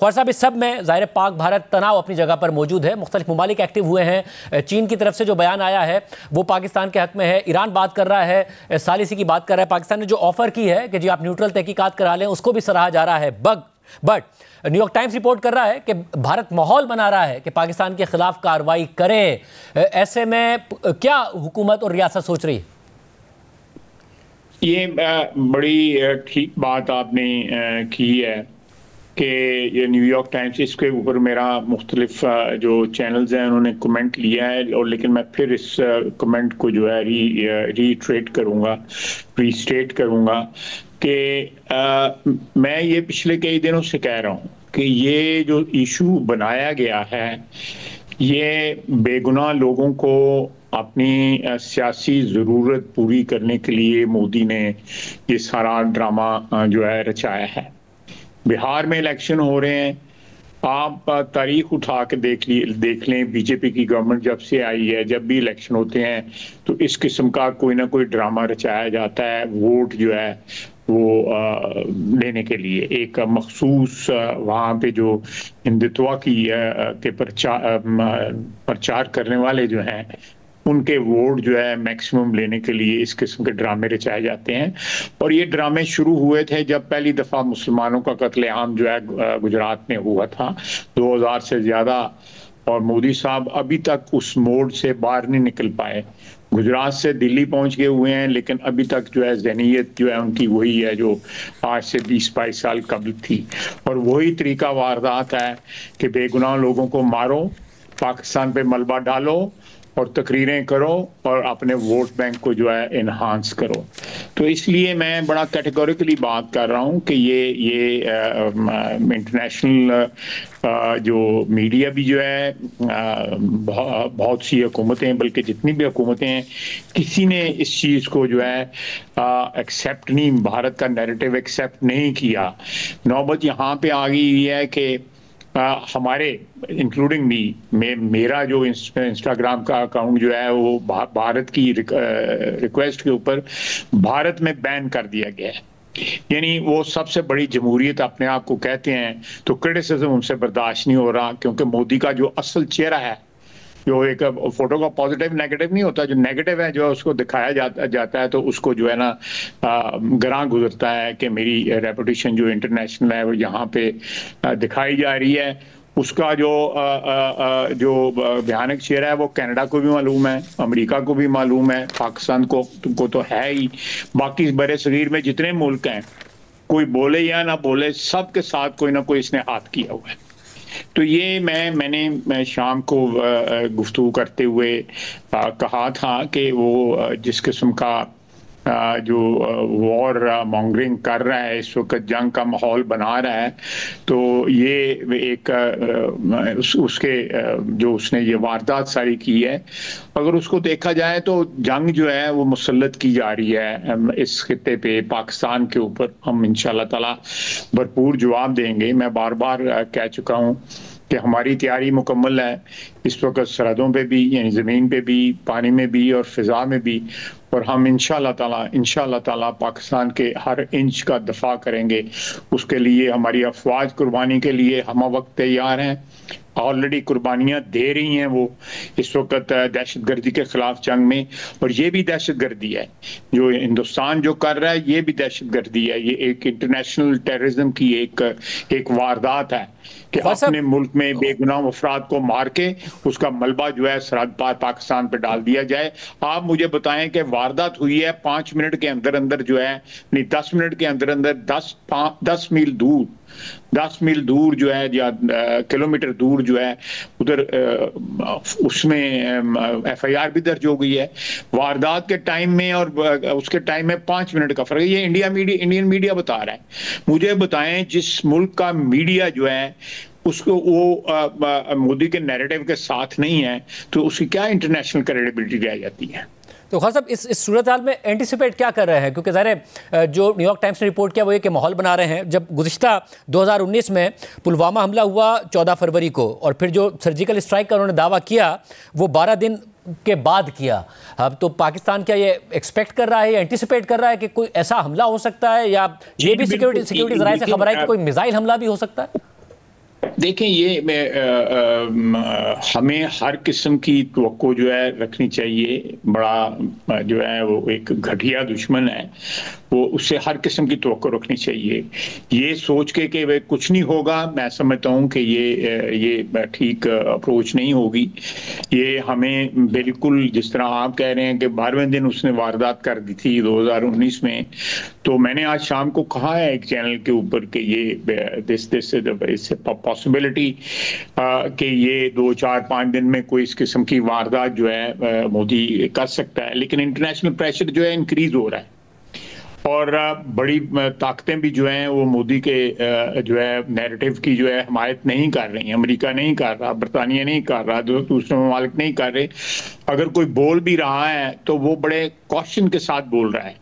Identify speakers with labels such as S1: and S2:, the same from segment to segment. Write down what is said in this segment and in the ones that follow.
S1: ख्वार साहब, इस सब में ज़ाहिर पाक भारत तनाव अपनी जगह पर मौजूद है, मुख्तलिफ ममालिक एक्टिव हुए हैं। चीन की तरफ से जो बयान आया है वो पाकिस्तान के हक में है, ईरान बात कर रहा है, सालिसी की बात कर रहा है, पाकिस्तान ने जो ऑफर की है कि जी आप न्यूट्रल तहकीकात करा लें उसको भी सराहा जा रहा है। बट न्यूयॉर्क टाइम्स रिपोर्ट कर रहा है कि भारत माहौल बना रहा है कि पाकिस्तान के खिलाफ कार्रवाई करे। ऐसे में क्या हुकूमत और रियासत सोच रही है?
S2: ये बड़ी ठीक बात आपने की है कि ये न्यूयॉर्क टाइम्स, इसके ऊपर मेरा मुख्तलिफ जो चैनल्स हैं उन्होंने कमेंट लिया है, और लेकिन मैं फिर इस कमेंट को जो है रीस्टेट करूँगा कि मैं ये पिछले कई दिनों से कह रहा हूँ कि ये जो इशू बनाया गया है ये बेगुनाह लोगों को अपनी सियासी ज़रूरत पूरी करने के लिए मोदी ने ये सारा ड्रामा जो है रचाया है। बिहार में इलेक्शन हो रहे हैं, आप तारीख उठा के देख लें, बीजेपी की गवर्नमेंट जब से आई है, जब भी इलेक्शन होते हैं तो इस किस्म का कोई ना कोई ड्रामा रचाया जाता है वोट जो है वो लेने के लिए। एक मखसूस वहाँ पे जो हिंदुत्व की के प्रचार करने वाले जो हैं उनके वोट जो है मैक्सिमम लेने के लिए इस किस्म के ड्रामे रचाए जाते हैं। और ये ड्रामे शुरू हुए थे जब पहली दफ़ा मुसलमानों का कत्लेआम जो है गुजरात में हुआ था, 2000 से ज़्यादा, और मोदी साहब अभी तक उस मोड से बाहर नहीं निकल पाए। गुजरात से दिल्ली पहुंच गए हुए हैं, लेकिन अभी तक जो है ज़हनीयत जो है उनकी वही है जो आज से 20-22 साल कबल थी, और वही तरीका वारदात है कि बेगुनाह लोगों को मारो, पाकिस्तान पे मलबा डालो और तकरीरें करो और अपने वोट बैंक को जो है इन्हांस करो। तो इसलिए मैं बड़ा कैटेगोरिकली बात कर रहा हूँ कि ये इंटरनेशनल जो मीडिया भी जो है बहुत सी हुकूमतें, बल्कि जितनी भी हुकूमतें हैं, किसी ने इस चीज़ को जो है एक्सेप्ट नहीं, भारत का नैरेटिव एक्सेप्ट नहीं किया। नौबत यहाँ पे आ गई है कि हमारे इंक्लूडिंग मेरा जो इंस्टाग्राम का अकाउंट जो है वो भारत की रिक्वेस्ट के ऊपर भारत में बैन कर दिया गया है। यानी वो सबसे बड़ी जमहूरियत अपने आप को कहते हैं, तो क्रिटिसिज्म उनसे बर्दाश्त नहीं हो रहा, क्योंकि मोदी का जो असल चेहरा है, जो एक फोटो का पॉजिटिव नेगेटिव नहीं होता, जो नेगेटिव है जो है उसको दिखाया जाता है, तो उसको जो है ना गरां गुजरता है कि मेरी रेपुटेशन जो इंटरनेशनल है वो यहाँ पे दिखाई जा रही है। उसका जो भयानक चेहरा है वो कनाडा को भी मालूम है, अमेरिका को भी मालूम है, पाकिस्तान को तो है ही, बाकी बड़े सगीर में जितने मुल्क हैं, कोई बोले या ना बोले, सबके साथ कोई ना कोई इसने हाथ किया हुआ है। तो ये मैंने शाम को गुफ्तगू करते हुए कहा था कि वो जिस किस्म का जो वॉर मॉन्गरिंग कर रहा है इस वक्त, जंग का माहौल बना रहा है, तो ये एक उसके जो उसने ये वारदात सारी की है, अगर उसको देखा जाए तो जंग जो है वो मुसल्लत की जा रही है इस खित्ते पे, पाकिस्तान के ऊपर। हम इंशाल्लाह ताला भरपूर जवाब देंगे। मैं बार बार कह चुका हूँ कि हमारी तैयारी मुकम्मल है इस वक्त, सरहदों पे भी, यानी ज़मीन पे भी, पानी में भी और फ़िज़ा में भी, और हम इंशाल्लाह ताला पाकिस्तान के हर इंच का दफा करेंगे। उसके लिए हमारी अफवाज कुर्बानी के लिए हम वक्त तैयार हैं, ऑलरेडी कुर्बानियां दे रही हैं वो इस वक्त दहशतगर्दी के खिलाफ जंग में। और ये भी दहशतगर्दी है जो हिंदुस्तान जो कर रहा है, ये भी दहशतगर्दी है। ये एक इंटरनेशनल टेररिज्म की एक वारदात है कि अपने मुल्क में बेगुनाह अफराद को मार के उसका मलबा जो है सरहद पार पाकिस्तान पे डाल दिया जाए। आप मुझे बताएं कि वारदात हुई है 5 मिनट के अंदर अंदर जो है, नहीं 10 मिनट के अंदर अंदर 10 मील दूर जो है, या किलोमीटर दूर जो है उधर, उसमें FIR भी दर्ज हो गई है। वारदात के टाइम में और उसके टाइम में 5 मिनट का फर्क है। ये इंडियन मीडिया बता रहा है। मुझे बताएं, जिस मुल्क का मीडिया जो है उसको वो मोदी के नैरेटिव के साथ नहीं है, तो उसकी क्या इंटरनेशनल क्रेडिबिलिटी रह जाती है?
S1: तो ख़ास साहब इस सूरत हाल में एंटिसिपेट क्या कर रहे हैं? क्योंकि ज़ाहिर जो न्यूयॉर्क टाइम्स ने रिपोर्ट किया वो ये कि माहौल बना रहे हैं। जब गुज़िश्ता 2019 में पुलवामा हमला हुआ 14 फरवरी को, और फिर जो सर्जिकल स्ट्राइक का उन्होंने दावा किया वो 12 दिन के बाद किया। अब तो पाकिस्तान क्या ये एक्सपेक्ट कर रहा है, एंटिसिपेट कर रहा है कि कोई ऐसा हमला हो सकता है, या ये भी सिक्योरिटी ज़राए से खबर है कि कोई मिसाइल हमला भी हो सकता है?
S2: देखें, हमें हर किस्म की तवक्को जो है रखनी चाहिए। बड़ा जो है वो एक घटिया दुश्मन है, वो उससे हर किस्म की तवक्को रखनी चाहिए। ये सोच के कि वे कुछ नहीं होगा, मैं समझता हूँ कि ये ठीक अप्रोच नहीं होगी। ये हमें बिल्कुल, जिस तरह आप कह रहे हैं कि 12वें दिन उसने वारदात कर दी थी 2019 में, तो मैंने आज शाम को कहा है एक चैनल के ऊपर कि ये दिस पॉसिबिलिटी कि ये 2-4-5 दिन में कोई इस किस्म की वारदात जो है मोदी कर सकता है। लेकिन इंटरनेशनल प्रेशर जो है इंक्रीज हो रहा है और बड़ी ताकतें भी जो हैं वो मोदी के जो है नैरेटिव की जो है हमायत नहीं कर रही। अमेरिका नहीं कर रहा, बरतानिया नहीं कर रहा, दूसरे ममालिक नहीं कर रहे। अगर कोई बोल भी रहा है तो वो बड़े कॉशन के साथ बोल रहा है।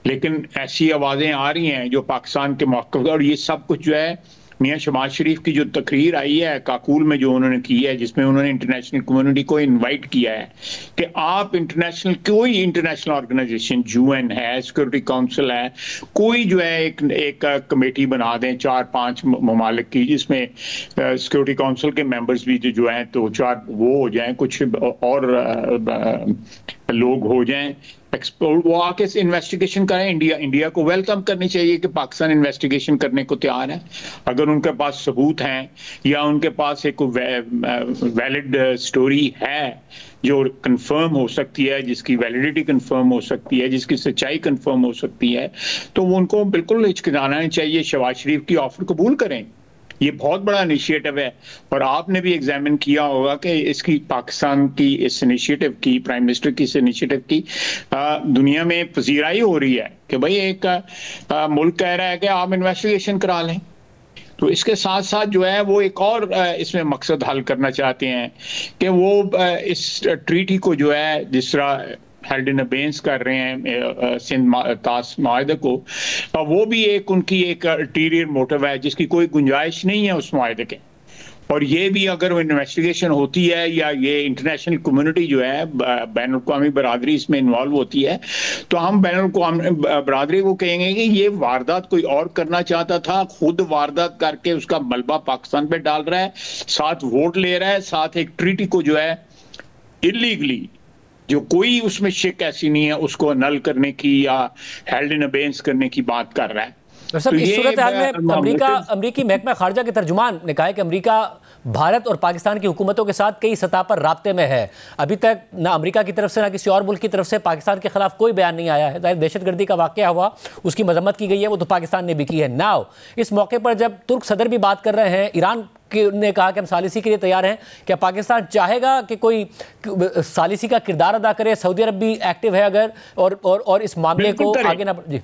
S2: लेकिन ऐसी आवाज़ें आ रही हैं जो पाकिस्तान के मौक़िफ़, और ये सब कुछ जो है मियां शहबाज शरीफ की जो तकरीर आई है काकूल में जो उन्होंने की है, जिसमें उन्होंने इंटरनेशनल कम्युनिटी को इनवाइट किया है कि आप कोई इंटरनेशनल ऑर्गेनाइजेशन, यूएन है, सिक्योरिटी काउंसिल है, कोई जो है एक कमेटी बना दें 4-5 ममालिक की, जिसमें सिक्योरिटी काउंसिल के मेंबर्स भी जो हैं तो 4 वो हो जाएं, कुछ और लोग हो जाएं एक्सपोर्ट, वो आके इन्वेस्टिगेशन करें। इंडिया को वेलकम करनी चाहिए कि पाकिस्तान इन्वेस्टिगेशन करने को तैयार है। अगर उनके पास सबूत हैं या उनके पास एक वैलिड स्टोरी है जो कंफर्म हो सकती है, जिसकी वैलिडिटी कंफर्म हो सकती है, जिसकी सच्चाई कंफर्म हो सकती है, तो वो उनको बिल्कुल हिचकिचाना नहीं चाहिए। शहबाज शरीफ की ऑफर कबूल करें। ये बहुत बड़ा इनिशिएटिव है और आपने भी एग्जामिन किया होगा कि इसकी पाकिस्तान की इस इनिशिएटिव की, प्राइम मिनिस्टर की इस इनिशिएटिव की दुनिया में पजीराई हो रही है कि भाई एक मुल्क कह रहा है कि आप इन्वेस्टिगेशन करा लें। तो इसके साथ साथ जो है वो एक और इसमें मकसद हल करना चाहते हैं कि वो इस ट्रीटी को जो है, जिस तरह हेल्ड इन अबेंस कर रहे हैं सिंध तास माहिदे को, वो भी एक उनकी एक अल्टीरियर मोटिव है जिसकी कोई गुंजाइश नहीं है उस माहिदे के। और ये भी अगर इन्वेस्टिगेशन होती है या ये इंटरनेशनल कम्युनिटी जो है, बैन अवी बरादरी इसमें इन्वॉल्व होती है, तो हम बैन अवी बरादरी को कहेंगे कि ये वारदात कोई और करना चाहता था, खुद वारदात करके उसका मलबा पाकिस्तान पे डाल रहा है, साथ वोट ले रहा है, साथ एक ट्रीटी को जो है इलीगली, जो कोई उसमें शिक ऐसी नहीं है, उसको अनल करने की या हेल्ड इन अबेंस करने की बात कर रहा है।
S1: तो इस सूरत हाल में अमरीकी महकमा खारजा के तर्जुमान ने कहा है कि अमरीका भारत और पाकिस्तान की हुकूमतों के साथ कई सतह पर राब्ते में है। अभी तक ना अमेरिका की तरफ से ना किसी और मुल्क की तरफ से पाकिस्तान के खिलाफ कोई बयान नहीं आया है। दहशतगर्दी का वाकया हुआ, उसकी मजम्मत की गई है, वो तो पाकिस्तान ने भी की है। नाउ इस मौके पर जब तुर्क सदर भी बात कर रहे हैं, ईरान ने कहा कि हम सालिसी के लिए तैयार हैं, क्या पाकिस्तान चाहेगा कि कोई सालिसी का किरदार अदा करे? सऊदी अरब भी एक्टिव है अगर, और इस मामले को आगे ना जी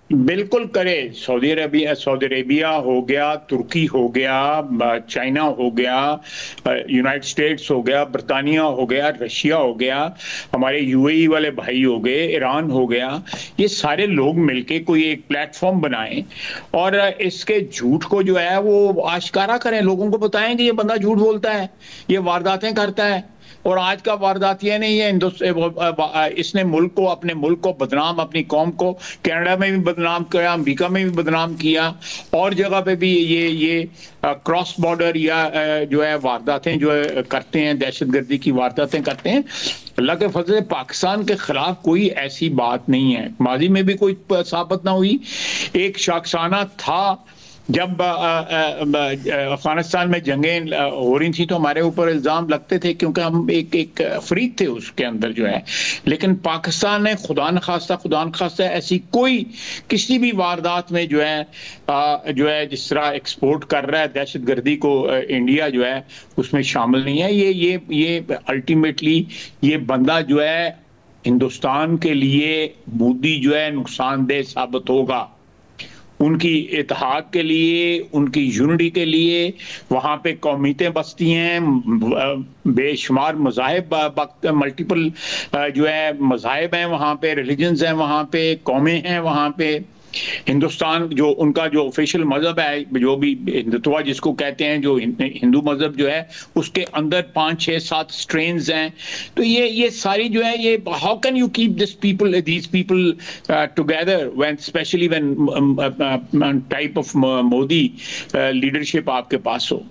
S2: बिल्कुल करे। सऊदी अरेबिया हो गया, तुर्की हो गया, चाइना हो गया, यूनाइटेड स्टेट्स हो गया, बरतानिया हो गया, रशिया हो गया, हमारे यूएई वाले भाई हो गए, ईरान हो गया, ये सारे लोग मिलके कोई एक प्लेटफॉर्म बनाएं और इसके झूठ को जो है वो आश्कारा करें, लोगों को बताएं कि ये बंदा झूठ बोलता है, ये वारदातें करता है। और आज का वारदात ये नहीं है, इसने मुल्क को, अपने मुल्क को बदनाम, अपनी कौम को कनाडा में भी बदनाम किया, अमेरिका में भी बदनाम किया, और जगह पे भी ये क्रॉस बॉर्डर या जो है वारदातें जो है करते हैं, दहशतगर्दी की वारदातें करते हैं। अल्लाह के फजल से पाकिस्तान के खिलाफ कोई ऐसी बात नहीं है, माजी में भी कोई साबित ना हुई। एक शाखसाना था जब अफगानिस्तान में जंगें हो रही थी तो हमारे ऊपर इल्ज़ाम लगते थे क्योंकि हम एक फरीक थे उसके अंदर जो है। लेकिन पाकिस्तान ने खुदा न खास्ता ऐसी कोई किसी भी वारदात में जो है जिस तरह एक्सपोर्ट कर रहा है दहशतगर्दी को, इंडिया जो है उसमें शामिल नहीं है। ये अल्टीमेटली ये बंदा जो है हिंदुस्तान के लिए मोदी जो है नुकसानदेह साबित होगा, उनकी इत्तेहाद के लिए, उनकी यूनिटी के लिए। वहाँ पे कौमियतें बसती हैं, बेशुमार मज़ाहिब, मल्टीपल जो है मज़ाहिब हैं वहाँ पे, रिलीजन्स हैं वहाँ पे, कौमें हैं वहाँ पे। हिंदुस्तान जो उनका जो ऑफिशियल मजहब है, जो भी हिंदुत्व जिसको कहते हैं, जो हिंदू मजहब जो है उसके अंदर 5, 6, 7 स्ट्रेन्स हैं। तो ये सारी जो है, ये how can you keep these people together when specially when type of Modi leadership आपके पास हो।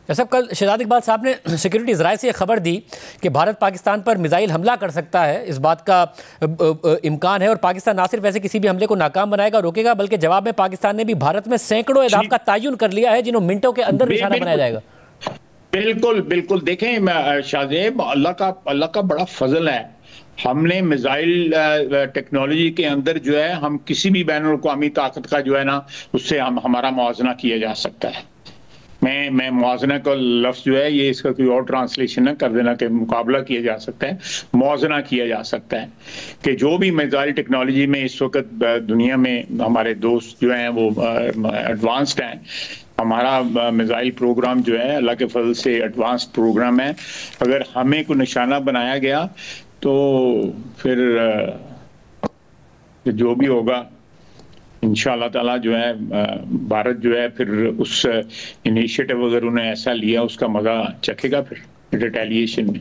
S1: जैसे कल शहजाद इकबाल साहब ने सिक्योरिटी ज़राए से यह खबर दी कि भारत पाकिस्तान पर मिसाइल हमला कर सकता है, इस बात का इम्कान है और पाकिस्तान ना सिर्फ ऐसे किसी भी हमले को नाकाम बनाएगा रोकेगा, बल्कि जवाब में पाकिस्तान ने भी भारत में सैकड़ों अहदाफ का तयन कर लिया है जिन्हें मिनटों के अंदर निशाना बनाया जाएगा।
S2: बिल्कुल बिल्कुल, देखें शाहजेब, अल्लाह का बड़ा फजल है। हमने मिसाइल टेक्नोलॉजी के अंदर जो है, हम किसी भी बैनुल अक़वामी ताकत का जो है ना, उससे हमारा मुआवजा किया जा सकता है। मैं मुआवजा का लफ्ज जो है, ये इसका कोई और ट्रांसलेशन है, कर देना कि मुकाबला किया जा सकता है, मुआवजा किया जा सकता है कि जो भी मिसाइल टेक्नोलॉजी में इस वक्त दुनिया में हमारे दोस्त जो हैं वो एडवांस्ड हैं। हमारा मिसाइल प्रोग्राम जो है अल्लाह के फजल से एडवांस प्रोग्राम है। अगर हमें को निशाना बनाया गया तो फिर जो भी होगा इंशाअल्लाह ताला जो है, भारत जो है फिर उस इनिशिएटिव अगर उन्हें ऐसा लिया उसका मजा चखेगा फिर रिटेलिएशन में।